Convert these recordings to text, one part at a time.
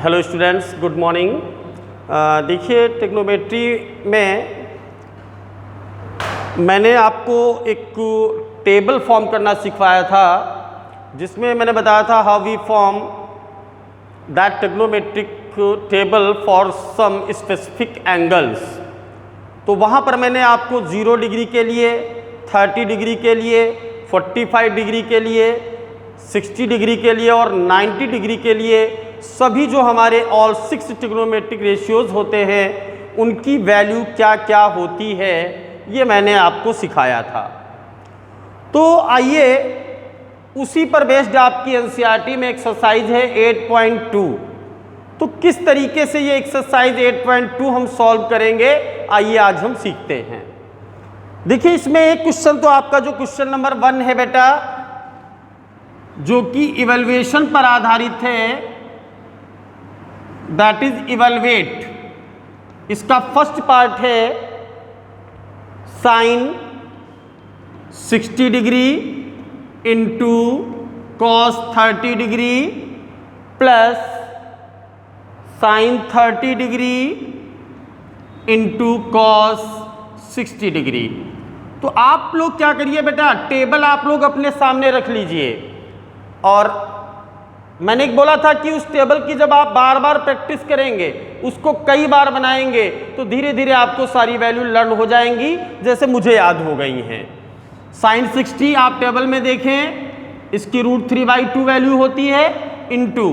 Hello students, good morning. देखिए, trigonometry में मैंने आपको एक टेबल फॉर्म करना सिखवाया था, जिसमें मैंने बताया था how we form that trigonometric table for some specific angles. तो वहाँ पर मैंने आपको 0 डिग्री के लिए, 30 डिग्री के लिए, 45 डिग्री के लिए, 60 डिग्री के लिए और 90 डिग्री के लिए सभी जो हमारे ऑल 6 ट्रिग्नोमेट्रिक रेशियोज़ होते हैं उनकी वैल्यू क्या क्या होती है, ये मैंने आपको सिखाया था। तो आइए उसी पर बेस्ड आपकी एनसीईआरटी में एक्सरसाइज है 8.2। तो किस तरीके से ये एक्सरसाइज 8.2 हम सॉल्व करेंगे, आइए आज हम सीखते हैं। देखिए, इसमें एक क्वेश्चन तो आपका जो क्वेश्चन नंबर 1 है बेटा, जो कि इवैल्यूएशन पर आधारित है, दैट इज इवैल्यूएट। इसका फर्स्ट पार्ट है sine 60 degree into cos 30 degree plus sine 30 degree into cos 60 degree. तो आप लोग क्या करिए बेटा, टेबल आप लोग अपने सामने रख लीजिए। और मैंने बोला था कि उस टेबल की जब आप बार बार प्रैक्टिस करेंगे, उसको कई बार बनाएंगे, तो धीरे धीरे आपको सारी वैल्यू लर्न हो जाएंगी, जैसे मुझे याद हो गई हैं। साइन 60 आप टेबल में देखें, इसकी √3/2 वैल्यू होती है, into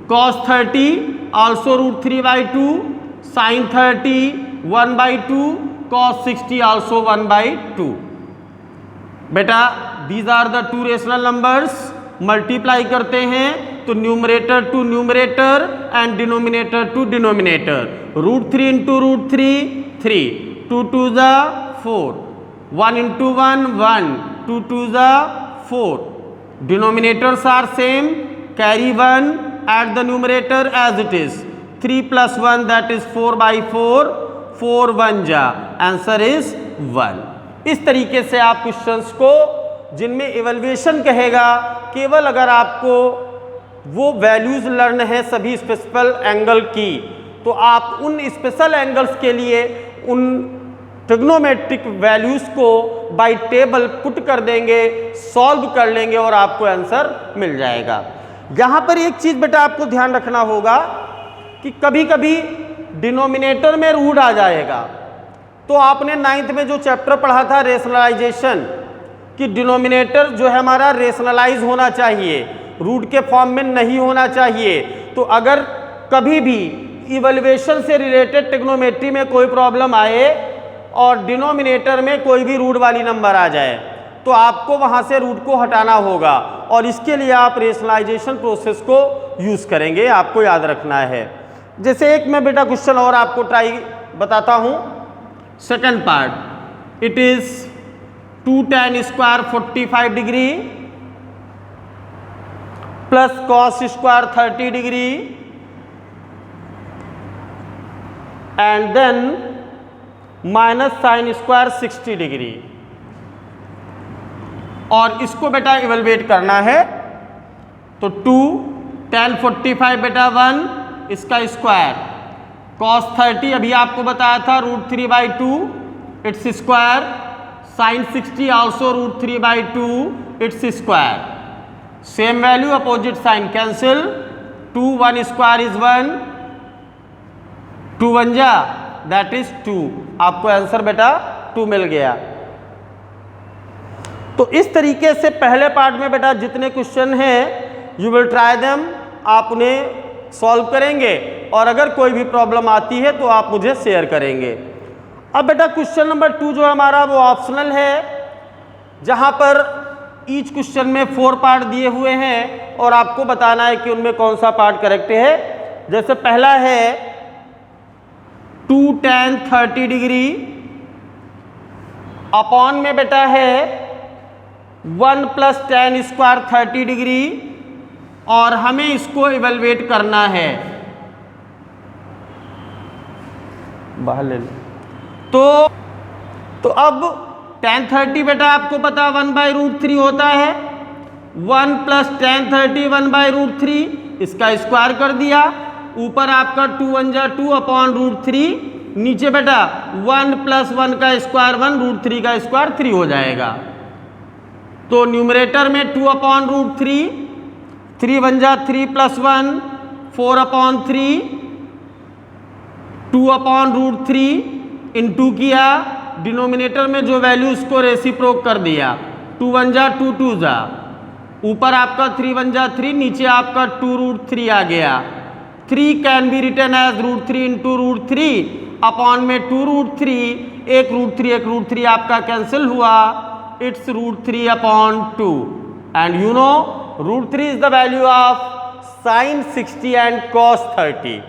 cos 30 also √3/2, sine 30 1/2, cos 60 also 1/2। बेटा these are the 2 rational numbers, multiply करते हैं तो numerator to numerator and denominator to denominator. √3 into √3 3, 2 2 ज़ा 4, 1 इंटू 1 1, 2 2 ज़ा 4। Denominators are same, carry 1 at the numerator as it is. 3 + 1 that is 4/4, 4 1 जा, answer is 1। इस तरीके से आप क्वेश्चंस को, जिनमें इवैल्यूएशन कहेगा, केवल अगर आपको वो वैल्यूज लर्न है सभी स्पेसिफिक एंगल की, तो आप उन स्पेशल एंगल्स के लिए उन ट्रिग्नोमेट्रिक वैल्यूज को बाय टेबल पुट कर देंगे, सॉल्व कर लेंगे और आपको आंसर मिल जाएगा। यहाँ पर एक चीज़ बेटा आपको ध्यान रखना होगा कि कभी कभी डिनोमिनेटर में रूट आ जाएगा। तो आपने 9th में जो चैप्टर पढ़ा था रेशनलाइजेशन, कि डिनोमिनेटर जो है हमारा रेशनलाइज होना चाहिए, रूट के फॉर्म में नहीं होना चाहिए। तो अगर कभी भी इवैल्यूएशन से रिलेटेड ट्रिग्नोमेट्री में कोई प्रॉब्लम आए और डिनोमिनेटर में कोई भी रूट वाली नंबर आ जाए, तो आपको वहाँ से रूट को हटाना होगा, और इसके लिए आप रेशनलाइजेशन प्रोसेस को यूज़ करेंगे, आपको याद रखना है। जैसे एक मैं बेटा क्वेश्चन और आपको ट्राई बताता हूँ। Second part, it is 2 tan square 45 degree plus cos square 30 degree and then minus sine square 60 degree. और इसको बेटा इवैल्यूएट करना है। तो 2 tan 45 बेटा 1, इसका स्क्वायर, कॉस 30 अभी आपको बताया था √3/2 it's square, sine 60 also √3/2 it's square. Same value, opposite sine cancel, 2 1 square is 1, 2 1 जा दैट इज 2। आपको आंसर बेटा 2 मिल गया। तो इस तरीके से पहले पार्ट में बेटा जितने क्वेश्चन हैं, यू विल ट्राई देम, आप उन्हें सॉल्व करेंगे, और अगर कोई भी प्रॉब्लम आती है तो आप मुझे शेयर करेंगे। अब बेटा क्वेश्चन नंबर 2 जो हमारा वो ऑप्शनल है, जहाँ पर ईच क्वेश्चन में 4 पार्ट दिए हुए हैं और आपको बताना है कि उनमें कौन सा पार्ट करेक्ट है। जैसे पहला है 2 tan 30 डिग्री अपॉन में बेटा है 1 + tan स्क्वायर 30 डिग्री, और हमें इसको इवैल्यूएट करना है। बाहर ले लो। तो अब tan 30 बेटा आपको पता 1/√3 होता है, 1 + tan 30 1/√3, इसका स्क्वायर कर दिया ऊपर आपका 2 1 जा 2 अपॉन रूट 3, नीचे बेटा 1 + 1 का स्क्वायर 1, रूट 3 का स्क्वायर 3 हो जाएगा। तो न्यूमरेटर में 2 अपॉन रूट 3, 3 1 जा 3 + 1 4 अपॉन 3, 2 अपॉन रूट 3 इंटू किया, डिनोमिनेटर में जो वैल्यू उसको रेसिप्रोक कर दिया, 2 1 जा 2 2 जा, ऊपर आपका 3 1 जा 3, नीचे आपका 2 रूट 3 आ गया। 3 can be written as root 3 into root 3 upon में 2 रूट 3, एक रूट 3 आपका कैंसिल हुआ, it's root 3 upon 2 and you know root 3 is the value of sine 60 and cos 30।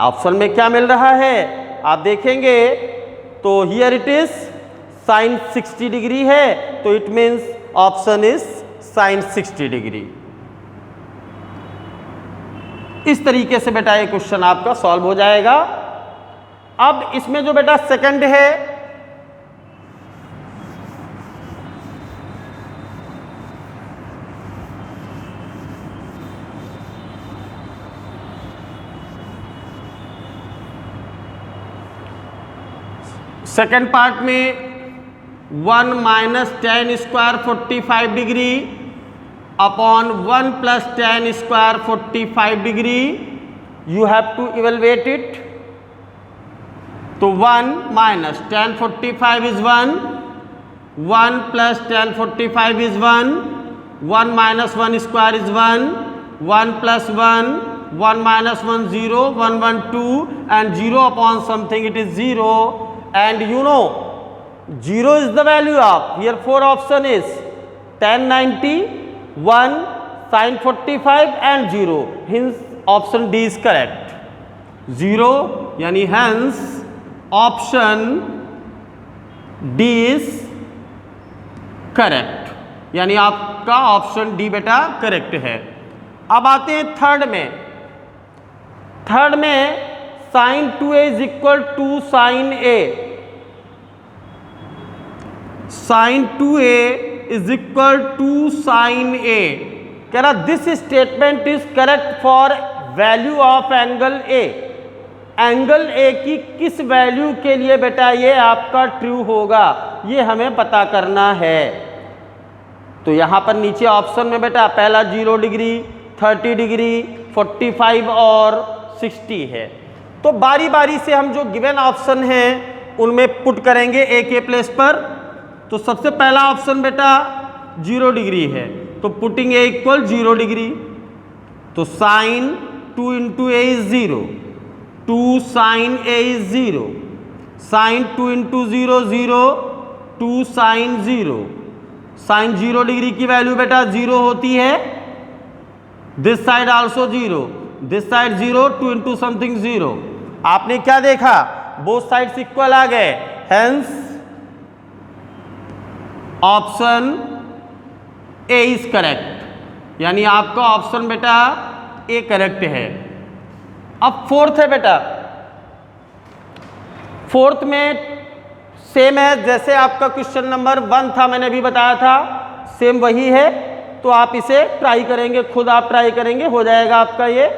Option में क्या मिल रहा है आप देखेंगे तो here it is sine 60 degree है, तो it means option is sine 60 degree. इस तरीके से बेटा ये क्वेश्चन आपका सॉल्व हो जाएगा। अब इसमें जो बेटा सेकंड है, सेकंड पार्ट में 1 - tan square 45 degree upon 1 + tan square 45 degree, you have to evaluate it. तो 1 - tan 45 is 1, 1 + tan 45 is 1, 1 - 1 square is 1, 1 + 1, 1 - 1 0, 1 1 2 and 0 upon something it is 0, and you know 0 is the value of, here 4 option is tan 90, 1, sin 45 and 0, hence option D is correct। 0 यानी hence option D is correct, यानी आपका option D बेटा correct है। अब आते हैं third में। Third में sin 2a is equal to sin a, sin 2a is equal to sin a। कह रहा this statement is correct for value of angle A. Angle A की किस वैल्यू के लिए बेटा ये आपका ट्रू होगा, ये हमें पता करना है। तो यहां पर नीचे ऑप्शन में बेटा पहला 0 डिग्री, 30 डिग्री, 45 और 60 है। तो बारी बारी से हम जो गिवन ऑप्शन हैं उनमें पुट करेंगे ए के प्लेस पर। तो सबसे पहला ऑप्शन बेटा 0 डिग्री है, तो पुटिंग ए इक्वल 0 डिग्री, तो sine 2 × a is 0, 2 sin a is 0, sine 2 × 0 0, 2 sin 0, sine 0 degree की वैल्यू बेटा 0 होती है, this side also 0, this side 0, 2 × something 0। आपने क्या देखा, बोथ साइड्स इक्वल आ गए, hence option A is correct, यानी आपका ऑप्शन बेटा ए करेक्ट है। अब फोर्थ है बेटा, फोर्थ में सेम है जैसे आपका क्वेश्चन नंबर 1 था, मैंने भी बताया था सेम वही है। तो आप इसे ट्राई करेंगे, खुद आप ट्राई करेंगे, हो जाएगा आपका ये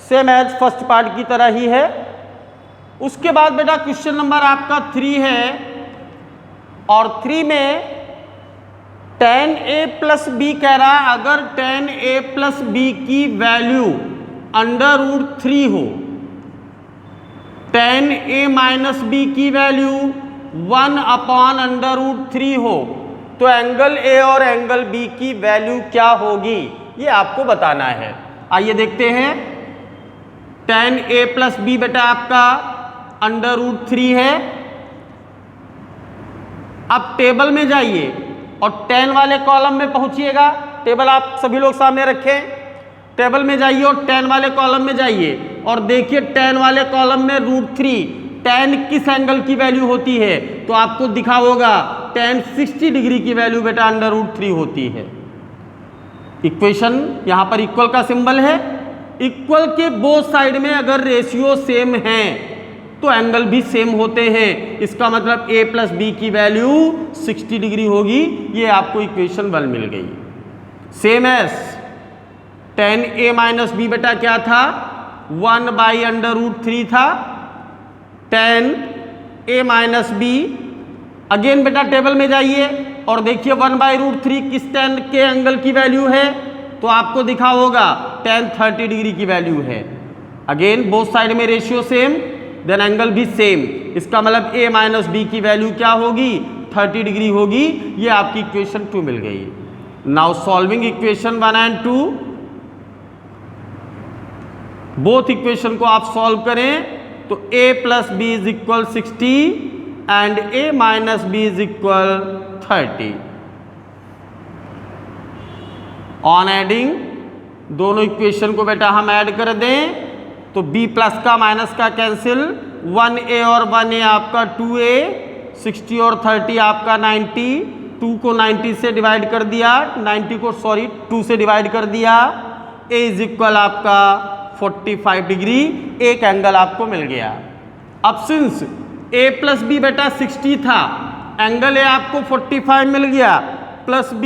सेम एज फर्स्ट पार्ट की तरह ही है। उसके बाद बेटा क्वेश्चन नंबर आपका 3 है, और 3 में tan a + b कह रहा है, अगर tan a + b की वैल्यू √3 हो, tan a - b की वैल्यू 1 √3 हो, तो एंगल a और एंगल b की वैल्यू क्या होगी, ये आपको बताना है। आइए देखते हैं। tan a + b बेटा आपका √3 है। अब टेबल में जाइए और tan वाले कॉलम में पहुंचिएगा। टेबल आप सभी लोग सामने रखें, टेबल में जाइए और tan वाले कॉलम में जाइए और देखिए tan वाले कॉलम में √3, tan किस एंगल की वैल्यू होती है, तो आपको दिखा होगा tan 60 डिग्री की वैल्यू बेटा √3 होती है। इक्वेशन यहां पर इक्वल का सिंबल है, इक्वल के बोथ साइड में अगर रेशियो सेम है तो एंगल भी सेम होते हैं, इसका मतलब a + b की वैल्यू 60 डिग्री होगी। ये आपको इक्वेशन 1 मिल गई। Same as tan a - b बेटा क्या था, 1/√3 था, tan a minus B. Again बेटा टेबल में जाइए और देखिए 1/√3 किस tan के एंगल की वैल्यू है, तो आपको दिखा होगा tan 30 डिग्री की वैल्यू है। अगेन बोथ साइड में रेशियो सेम, देन एंगल भी सेम, इसका मतलब a माइनस बी की वैल्यू क्या होगी, 30 डिग्री होगी। ये आपकी इक्वेशन 2 मिल गई। Now solving equation 1 and 2, both equation को आप सॉल्व करें तो a plus B is equal 60 and a minus B is equal 30। On adding दोनों इक्वेशन को बेटा हम ऐड कर दें तो b प्लस का माइनस का कैंसिल, 1a और 1a आपका 2a, 60 और 30 आपका 90, 2 को 90 से डिवाइड कर दिया, 90 को 2 से डिवाइड कर दिया, a इज इक्वल आपका 45 डिग्री, एक एंगल आपको मिल गया। अब सिंस a प्लस बी बेटा 60 था, एंगल a आपको 45 मिल गया, plus b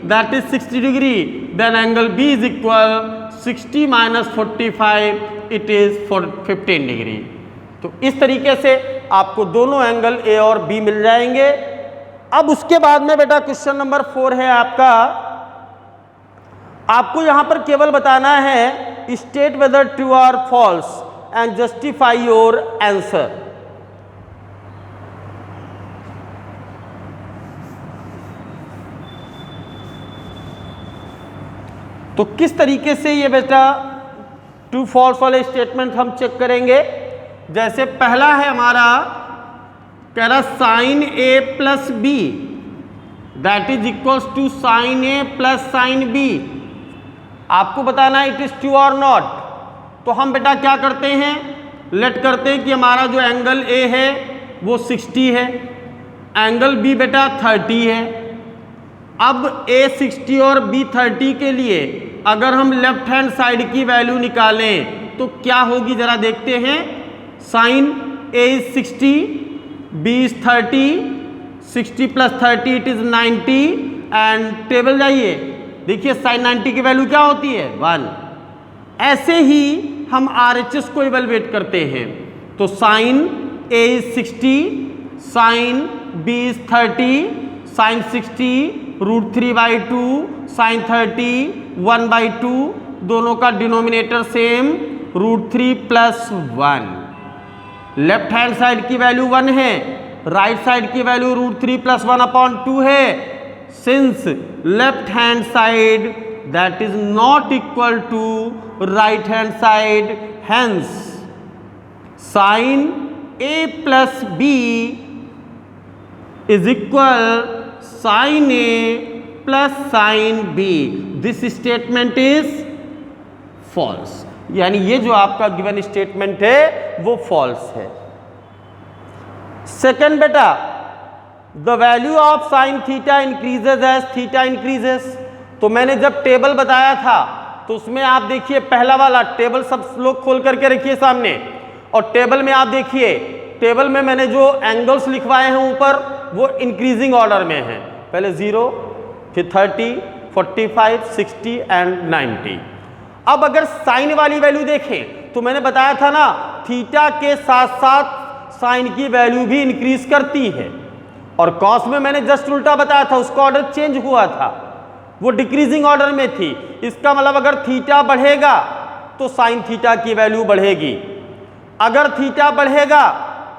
that is 60 degree, then angle b is equal 60 minus 45, it is 15 degree. तो इस तरीके से आपको दोनों एंगल a और b मिल जाएंगे। अब उसके बाद में बेटा क्वेश्चन नंबर 4 है आपका, आपको यहां पर केवल बताना है स्टेट वेदर ट्रू और false and justify your answer. तो किस तरीके से ये बेटा ट्रू फॉल्स वाले स्टेटमेंट हम चेक करेंगे। जैसे पहला है हमारा, कह रहा sine a plus B that is equals to sine a plus sine B. आपको बताना है इट इज ट्रू और नॉट। तो हम बेटा क्या करते हैं, लेट करते हैं कि हमारा जो एंगल a है वो 60 है, एंगल b बेटा 30 है। अब a 60 और b 30 के लिए अगर हम लेफ्ट हैंड साइड की वैल्यू निकालें तो क्या होगी जरा देखते हैं। Sine a is 60, b is 30, 60 plus 30 it is 90 and table जाइए, देखिए साइन 90 की वैल्यू क्या होती है 1। ऐसे ही हम RHS को इवेलुएट करते हैं तो sine a is 60, sine b is 30, sine 60 √3/2, sine 30 1/2, दोनों का denominator same √3 plus 1। Left hand side की वैल्यू 1 है, राइट साइड की वैल्यू √3 प्लस 1/2 है। Since left hand side that is not equal to right hand side, hence sine a plus b is equal sine a plus sine b। This statement is false, यानी ये जो आपका given statement है वो false है। Second बेटा, the value of sine theta increases as theta increases. तो मैंने जब टेबल बताया था तो उसमें आप देखिए पहला वाला टेबल सब लोग खोल करके रखिए सामने, और टेबल में आप देखिए, टेबल में मैंने जो एंगल्स लिखवाए हैं ऊपर वो इंक्रीजिंग ऑर्डर में है, पहले 0, फिर 30, 45, 60 एंड 90। अब अगर साइन वाली वैल्यू देखें तो मैंने बताया था ना थीटा के साथ साथ साइन की वैल्यू भी इंक्रीज करती है, और कॉस में मैंने जस्ट उल्टा बताया था, उसका ऑर्डर चेंज हुआ था, वो डिक्रीजिंग ऑर्डर में थी। इसका मतलब अगर थीटा बढ़ेगा तो साइन थीटा की वैल्यू बढ़ेगी, अगर थीटा बढ़ेगा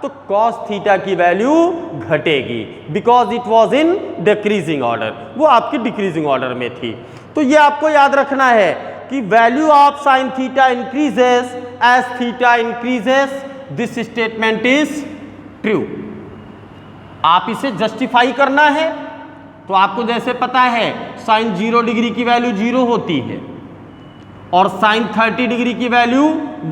तो कॉस थीटा की वैल्यू घटेगी, because it was in decreasing order, वो आपकी डिक्रीजिंग ऑर्डर में थी। तो ये आपको याद रखना है कि value of sine theta increases as theta increases, this statement is true. आप इसे जस्टिफाई करना है तो आपको जैसे पता है साइन 0 डिग्री की वैल्यू 0 होती है और साइन 30 डिग्री की वैल्यू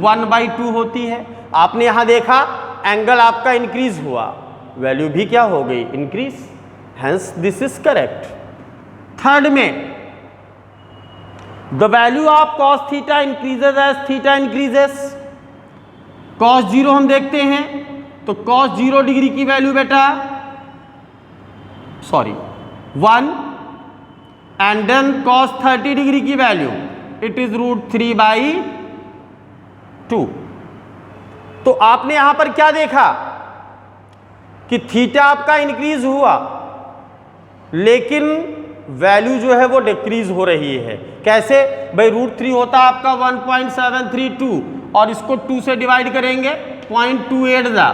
1/2 होती है। आपने यहां देखा एंगल आपका इंक्रीज हुआ, वैल्यू भी क्या हो गई, increase, hence this is correct. Third में, the value of cos theta increases as theta increases. Cos 0 हम देखते हैं तो कॉस 0 डिग्री की वैल्यू बेटा 1 एंड देन कॉस 30 डिग्री की वैल्यू इट इज √3/2। 2। तो आपने यहां पर क्या देखा कि थीटा आपका इंक्रीज हुआ, लेकिन वैल्यू जो है वो डिक्रीज हो रही है। कैसे भाई? √3 होता है आपका 1.732 और इसको 2 से डिवाइड करेंगे, 0.28 जा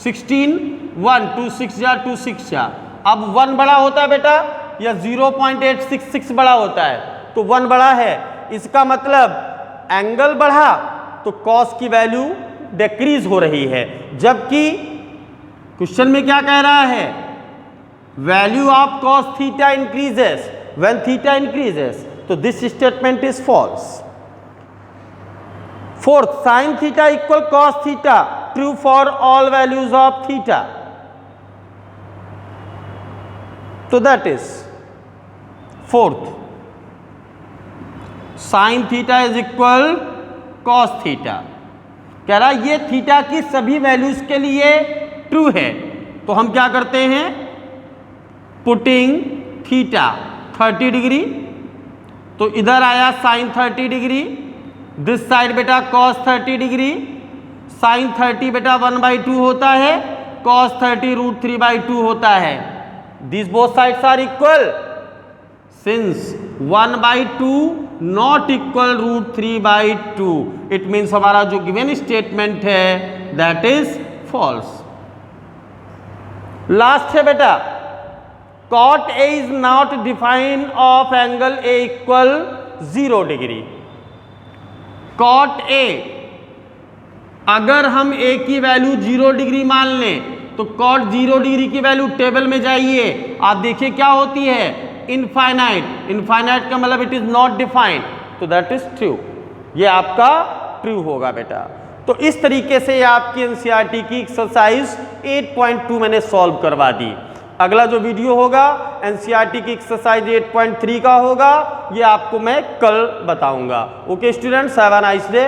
16, 1 2 6 जा 2 6 जा। अब 1 बड़ा होता है बेटा या 0.866 बड़ा होता है? तो 1 बड़ा है, इसका मतलब एंगल बढ़ा तो कॉस की वैल्यू डिक्रीज हो रही है। जबकि क्वेश्चन में क्या कह रहा है? Value of cos theta increases when theta increases, तो this statement is false. Fourth, sine theta equal cos theta, true for all values of theta. तो that is fourth, sine theta is equal cos theta. कह रहा है ये theta की सभी values के लिए ट्रू है। तो हम क्या करते हैं? पुटिंग थीटा 30 डिग्री, तो इधर आया साइन 30 डिग्री, दिस साइड बेटा कॉस 30 डिग्री। साइन 30 बेटा 1/2 होता है, कॉस 30 √3/2 होता है। This both sides are equal, since 1/2 not equal √3/2, it means हमारा जो गिवन स्टेटमेंट है दैट इज फॉल्स। लास्ट है बेटा, cot A is not defined of angle A equal 0 degree. cot A, अगर हम A की वैल्यू 0 डिग्री मान लें तो cot 0 डिग्री की वैल्यू टेबल में जाइए, आप देखिए क्या होती है? इनफाइनाइट। इनफाइनाइट का मतलब इट इज नॉट डिफाइंड, तो दैट इज ट्रू। ये आपका ट्रू होगा बेटा। तो इस तरीके से आपकी एनसीईआरटी की एक्सरसाइज 8.2 मैंने सॉल्व करवा दी। अगला जो वीडियो होगा एनसीईआरटी की एक्सरसाइज 8.3 का होगा, ये आपको मैं कल बताऊंगा। Okay students, have a nice day.